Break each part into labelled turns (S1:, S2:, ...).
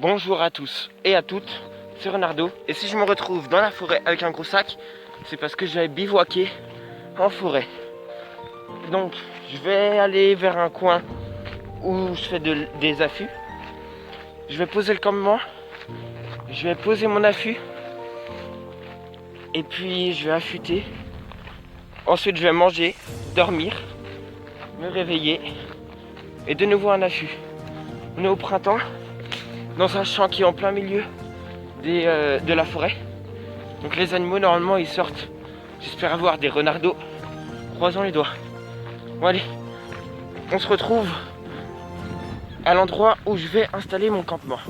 S1: Bonjour à tous et à toutes, c'est Renardo. Et si je me retrouve dans la forêt avec un gros sac, c'est parce que j'avais bivouaqué en forêt. Donc je vais aller vers un coin où je fais des affûts. Je vais poser le campement, je vais poser mon affût et puis je vais affûter. Ensuite je vais manger, dormir, me réveiller et de nouveau un affût. On est au printemps, dans un champ qui est en plein milieu de la forêt. Donc les animaux normalement ils sortent. J'espère avoir des renardeaux. Croisons les doigts. Bon allez, on se retrouve à l'endroit où je vais installer mon campement.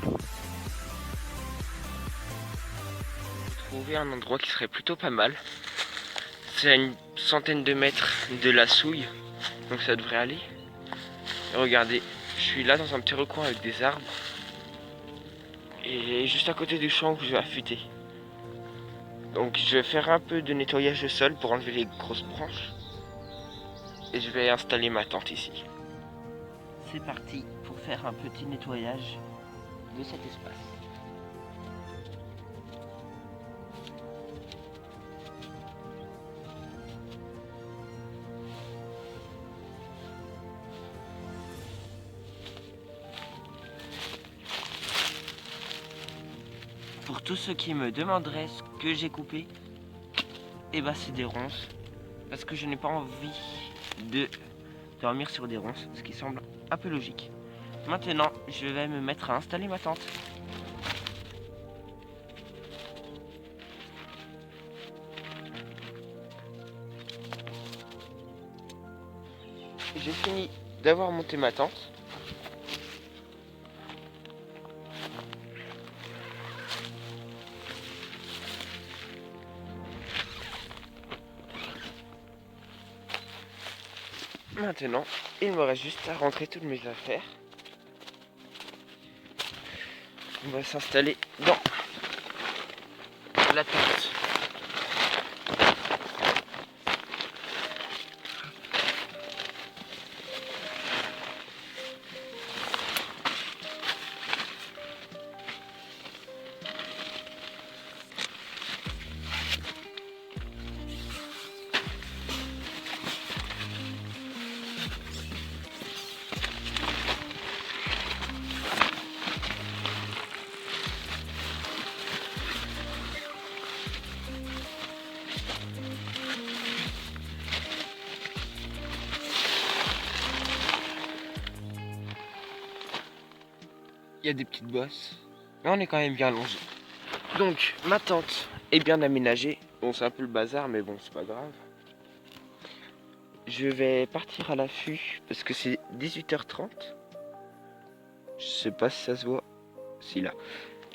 S1: J'ai trouvé un endroit qui serait plutôt pas mal. C'est à une centaine de mètres de la souille, donc ça devrait aller. Et regardez, je suis là dans un petit recoin avec des arbres. Et juste à côté du champ où je vais affûter. Donc je vais faire un peu de nettoyage de sol pour enlever les grosses branches. Et je vais installer ma tente ici. C'est parti pour faire un petit nettoyage de cet espace. Pour tous ceux qui me demanderaient ce que j'ai coupé, et bah c'est des ronces. Parce que je n'ai pas envie de dormir sur des ronces, ce qui semble un peu logique. Maintenant, je vais me mettre à installer ma tente. J'ai fini d'avoir monté ma tente. Maintenant, il me reste juste à rentrer toutes mes affaires. On va s'installer dans la tente. Il y a des petites bosses, mais on est quand même bien allongé. Donc, ma tente est bien aménagée. Bon, c'est un peu le bazar, mais bon, c'est pas grave. Je vais partir à l'affût parce que c'est 18h30. Je sais pas si ça se voit. Si, là.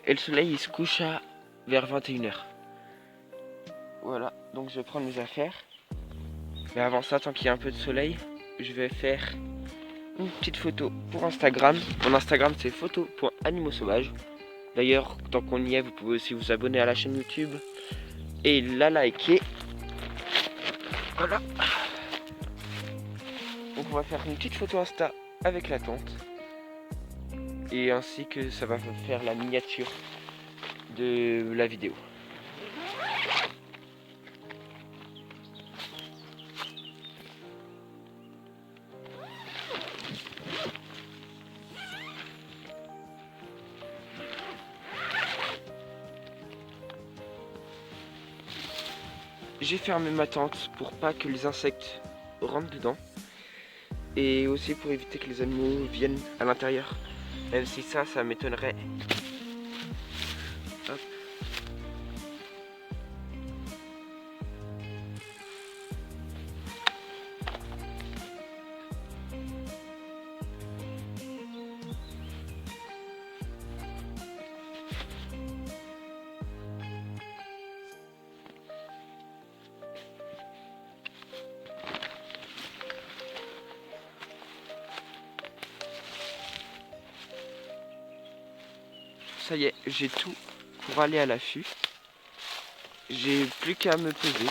S1: Et le soleil, il se couche vers 21h. Voilà, donc je vais prendre mes affaires. Mais avant ça, tant qu'il y a un peu de soleil, je vais faire une petite photo pour Instagram. Mon Instagram, c'est photo.animauxsauvages. D'ailleurs, tant qu'on y est, vous pouvez aussi vous abonner à la chaîne YouTube et la liker. Voilà. Donc on va faire une petite photo Insta avec la tente. Et ainsi que ça va faire la miniature de la vidéo. J'ai fermé ma tente pour pas que les insectes rentrent dedans. Et aussi pour éviter que les animaux viennent à l'intérieur. Même si ça m'étonnerait. Hop. Ça y est, j'ai tout pour aller à l'affût. J'ai plus qu'à me peser.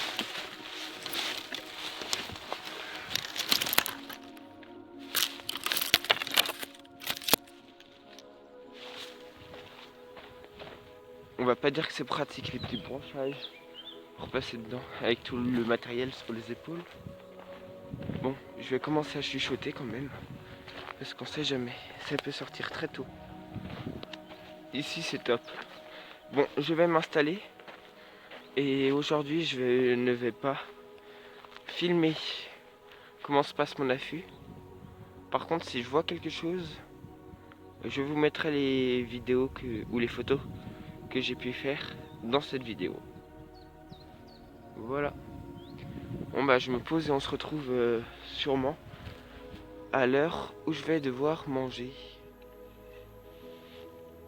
S1: On va pas dire que c'est pratique les petits branchages pour passer dedans avec tout le matériel sur les épaules. Bon, je vais commencer à chuchoter quand même parce qu'on sait jamais, ça peut sortir très tôt. Ici c'est top. Bon, je vais m'installer et aujourd'hui ne vais pas filmer comment se passe mon affût. Par contre, si je vois quelque chose, je vous mettrai les vidéos ou les photos que j'ai pu faire dans cette vidéo. Voilà. Bon bah je me pose et on se retrouve sûrement à l'heure où je vais devoir manger.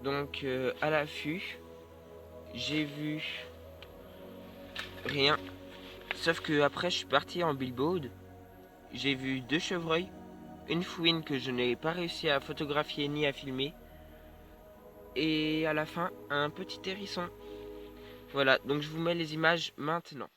S1: Donc à l'affût, j'ai vu rien. Sauf que après je suis parti en billboard. J'ai vu 2 chevreuils, une fouine que je n'ai pas réussi à photographier ni à filmer. Et à la fin, un petit hérisson. Voilà, donc je vous mets les images maintenant.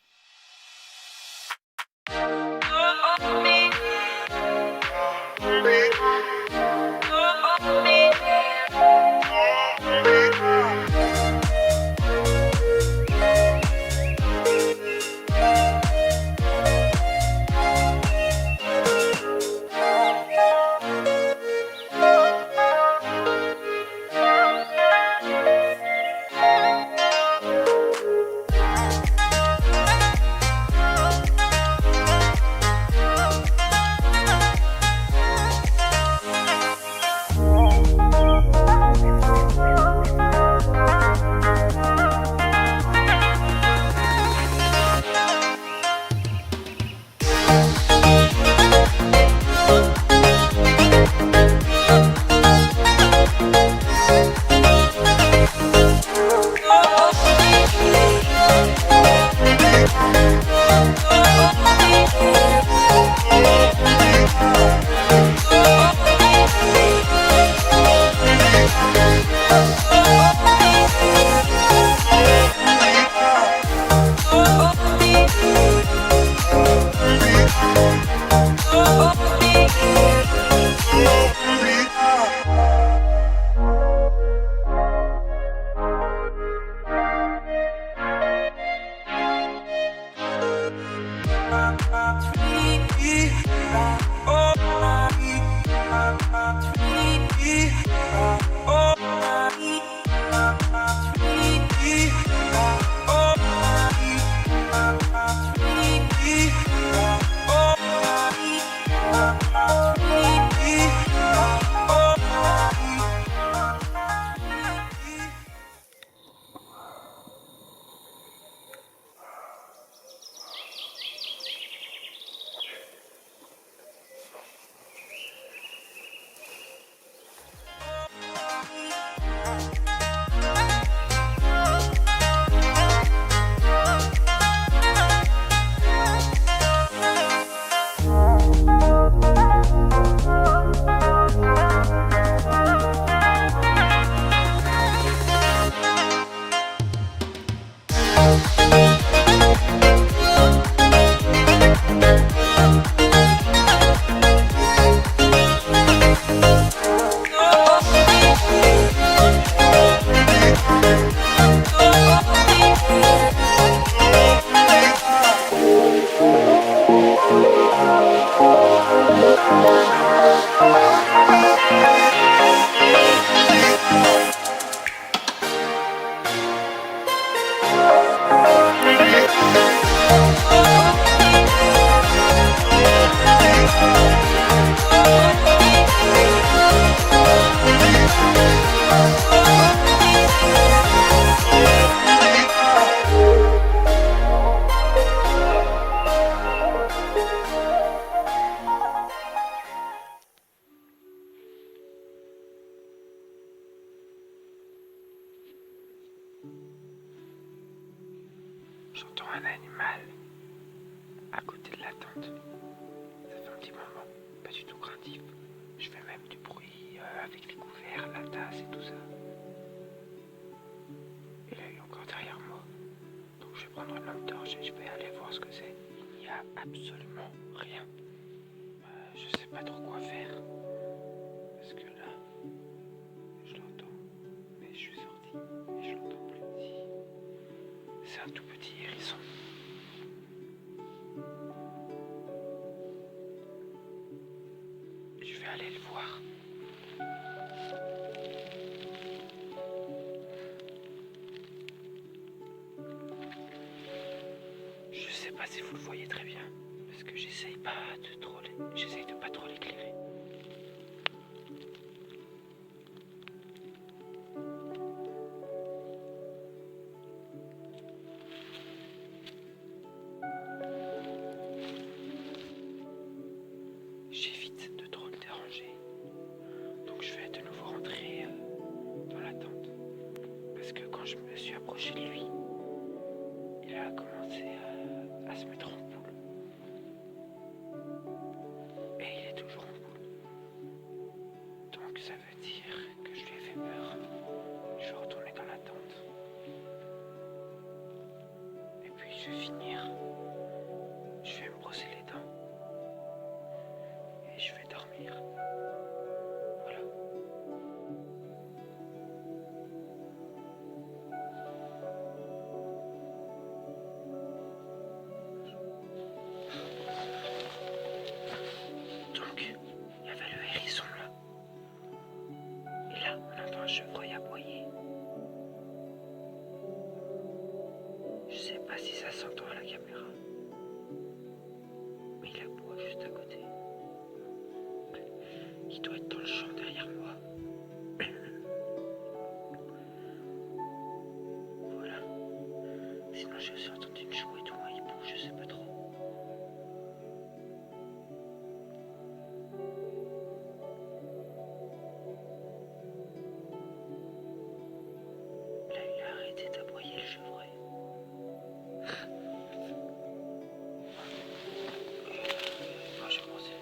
S1: J'entends un animal à côté de la tente. Ça fait un petit moment, pas du tout craintif. Je fais même du bruit avec les couverts, la tasse et tout ça. Et là, il est encore derrière moi. Donc je vais prendre une lampe torche et je vais aller voir ce que c'est. Il n'y a absolument rien. Je sais pas trop quoi faire. Parce que là, je l'entends. Mais je suis sorti et je l'entends plus. c'est un tout petit hérisson. Je vais aller le voir. Je sais pas si vous le voyez très bien, parce que j'essaye de pas trop l'éclairer. J'évite de trop le déranger. Donc je vais de nouveau rentrer dans la tente. Parce que quand je me suis approché de lui, il a commencé à se mettre en boule. Et il est toujours en boule. Donc ça veut dire que je lui ai fait peur. Je vais retourner dans la tente. Et puis je vais finir. Je vais me brosser les dents. Et je vais dormir. Voilà. Donc, il y avait le hérisson là. Et là, on entend un chevreuil aboyer. Je sais pas si ça s'entend à la caméra. Mais il aboie juste à côté. Il doit être dans le champ derrière moi. Voilà. Sinon j'ai aussi entendu une chouette ou un hibou, je sais pas trop. Là il a arrêté d'aboyer le chevreuil. Moi je pense que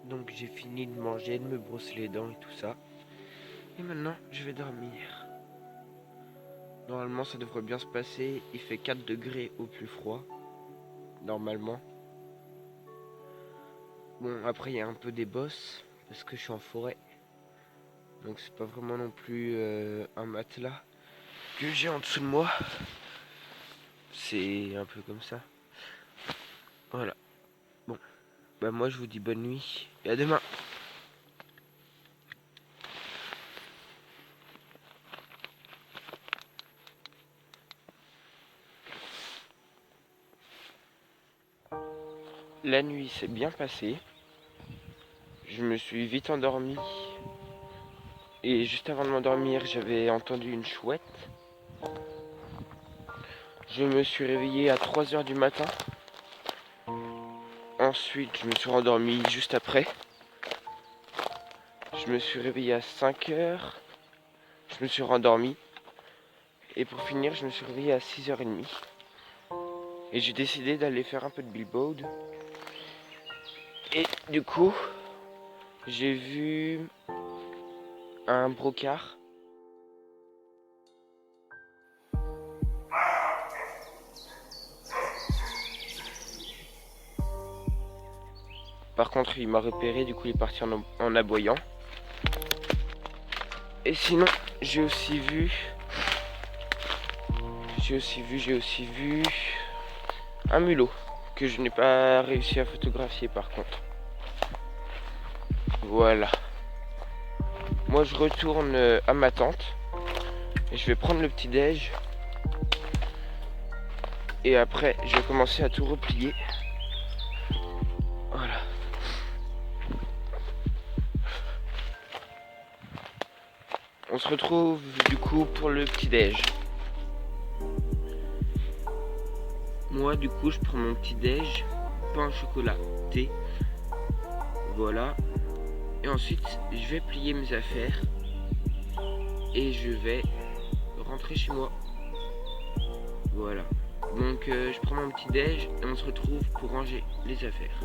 S1: donc j'ai fini de manger, de me brosser les dents et tout ça. Et maintenant je vais dormir. Normalement ça devrait bien se passer. Il fait 4 degrés au plus froid. Normalement. Bon après il y a un peu des bosses. Parce que je suis en forêt. Donc c'est pas vraiment non plus un matelas que j'ai en dessous de moi. C'est un peu comme ça. Voilà. Bon. Bah moi je vous dis bonne nuit. Et à demain. La nuit s'est bien passée. Je me suis vite endormi. Et juste avant de m'endormir, j'avais entendu une chouette. Je me suis réveillé à 3 h du matin. Ensuite, je me suis rendormi juste après. Je me suis réveillé à 5 h. Je me suis rendormi. Et pour finir, je me suis réveillé à 6 h 30. Et j'ai décidé d'aller faire un peu de billboard. Et du coup, j'ai vu un brocard. Par contre, il m'a repéré, du coup, il est parti en aboyant. Et sinon, j'ai aussi vu un mulot que je n'ai pas réussi à photographier par contre. Voilà. Moi, je retourne à ma tente et je vais prendre le petit déj. Et après, je vais commencer à tout replier. Voilà. On se retrouve du coup pour le petit déj. Moi du coup je prends mon petit déj, pain au chocolat, thé. Voilà. Et ensuite, je vais plier mes affaires et je vais rentrer chez moi. Voilà. Donc je prends mon petit déj et on se retrouve pour ranger les affaires.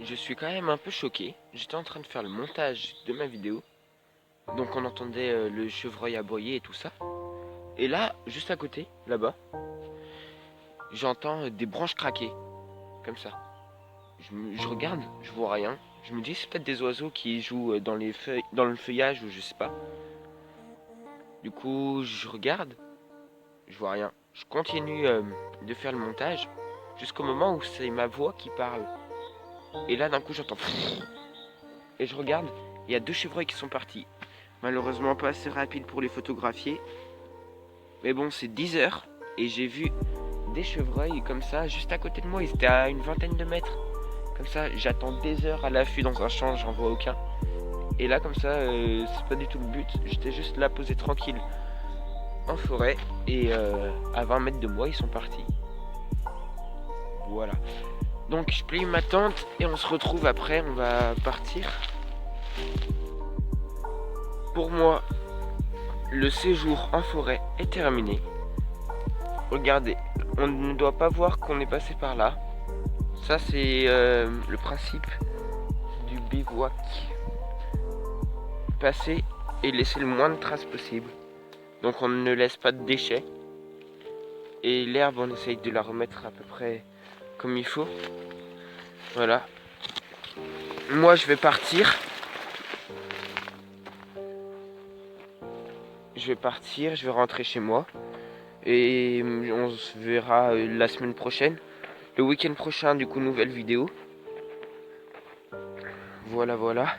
S1: Je suis quand même un peu choqué. J'étais en train de faire le montage de ma vidéo. Donc on entendait le chevreuil aboyer et tout ça. Et là, juste à côté, là-bas, j'entends des branches craquer. Comme ça. Je regarde, je vois rien. Je me dis c'est peut-être des oiseaux qui jouent dans les feuilles, dans le feuillage ou je sais pas. Du coup, je regarde, je vois rien. Je continue de faire le montage jusqu'au moment où c'est ma voix qui parle. Et là, d'un coup, j'entends. Et je regarde, il y a 2 chevreuils qui sont partis. Malheureusement, pas assez rapide pour les photographier. Mais bon, c'est 10 heures et j'ai vu des chevreuils comme ça juste à côté de moi. Ils étaient à une vingtaine de mètres. Comme ça, j'attends des heures à l'affût dans un champ, j'en vois aucun. Et là, comme ça, c'est pas du tout le but. J'étais juste là posé tranquille en forêt et à 20 mètres de moi, ils sont partis. Voilà. Donc je plie ma tente et on se retrouve après, on va partir. Pour moi, le séjour en forêt est terminé. Regardez, on ne doit pas voir qu'on est passé par là. Ça c'est le principe du bivouac. Passer et laisser le moins de traces possible. Donc on ne laisse pas de déchets. Et l'herbe, on essaye de la remettre à peu près comme il faut. Voilà. Moi je vais partir. Je vais rentrer chez moi. Et on se verra la semaine prochaine. Le week-end prochain, du coup, nouvelle vidéo. Voilà, voilà.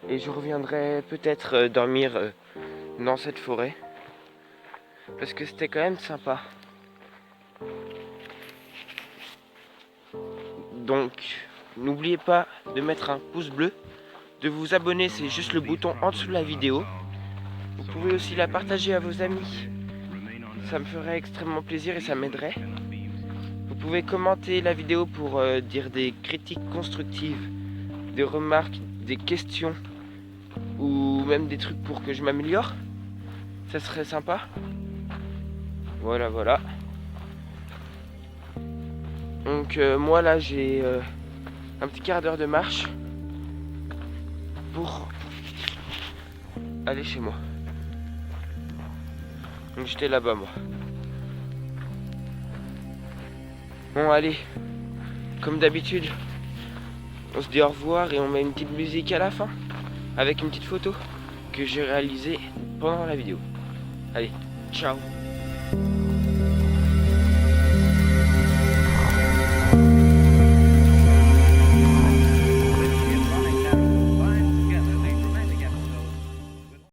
S1: Et je reviendrai peut-être dormir dans cette forêt. Parce que c'était quand même sympa. Donc, n'oubliez pas de mettre un pouce bleu. De vous abonner, c'est juste le bouton en dessous de la vidéo. Vous pouvez aussi la partager à vos amis. Ça me ferait extrêmement plaisir et ça m'aiderait. Vous pouvez commenter la vidéo pour dire des critiques constructives, des remarques, des questions ou même des trucs pour que je m'améliore. Ça serait sympa. Voilà, voilà. Donc moi là j'ai un petit quart d'heure de marche pour aller chez moi. Donc j'étais là-bas moi. Bon allez, comme d'habitude, on se dit au revoir et on met une petite musique à la fin avec une petite photo que j'ai réalisée pendant la vidéo. Allez, ciao.